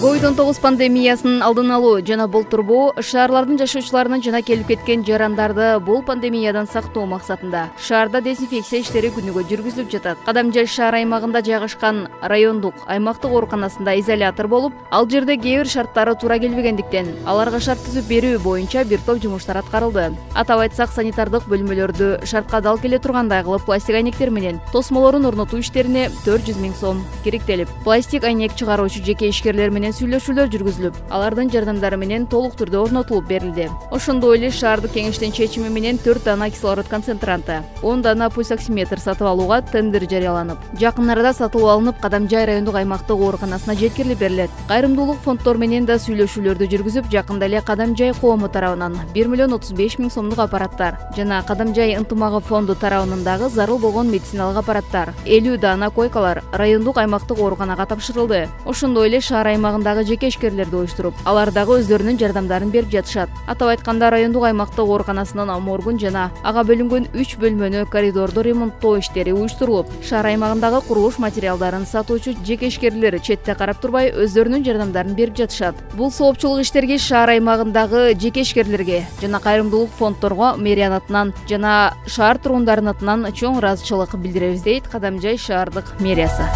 COVID-19 пандемиясынын алдын алуу жана болтурбоо шаарлардын жашоочуларынын жана келип кеткен жарандарды бул пандемиядан сактоо максатында шаарда дезинфекция иштери күнүгө жүргүзүлүп жатат. Кадамжай шаар аймагында жайгашкан райондук аймактык ооруканасында изолятор болуп, ал жерде кээ бир шарттары туура келбегендиктен аларга шарт түзүп берүү боюнча бир топ жумуштар аткарылды. Атап айтсак, санитардык бөлмөлөрдү шартка дал келе тургандай кылып пластик айнектер менен тосмолорун орнотуу иштерине 400 000 сом керектелип, пластик айнек чыгаруучу жеке ишкерлер менен сүйлөшүүлөр жүргүзүлүп, алардын жардамдары менен толук түрдө орнотулуп берилди. Ошондой эле шаардык кеңештин чечими менен 4 дана кислород концентранты, 10 дана пульсоксиметр сатып алууга тендер жарыяланып, жакын арада сатылып алынып, Кадамжай райондук аймактык ооруканасына жеткирилип берилет. Кайрымдуулук фонддор менен да сүйлөшүүлөрдү жүргүзүп, жакында эле Кадамжай коому тарабынан 1,35 миң сомдук аппараттар жана Кадамжай ынтымагы фонду тарабынан дагы зарыл болгон медициналык аппараттар, 50 дана койкалар райондук аймактык ооруканага тапшырылды. Ошондой эле шаар аймагындагы жеке ишкерлерди уюштуруп, алар дагы өздөрүнүн жардамдарын берип жатышат. Атап айтканда, райондук аймактык ооруканасынын моргун жана ага бөлүнгөн 3 бөлмөнү коридорду ремонттоо иштери уюштурулуп, шаар аймагындагы курулуш материалдарын сатуучу жеке ишкерлер четте карап турбай өздөрүнүн жардамдарын берип жатышат. Бул соопчулук иштерге шаар аймагындагы жеке ишкерлерге жана кайрымдуулук фонддорго мэриянын атынан жана шаар тургундарынын атынан чоң ыраазычылык билдиребиз, дейт Кадамжай шаардык мэриясы.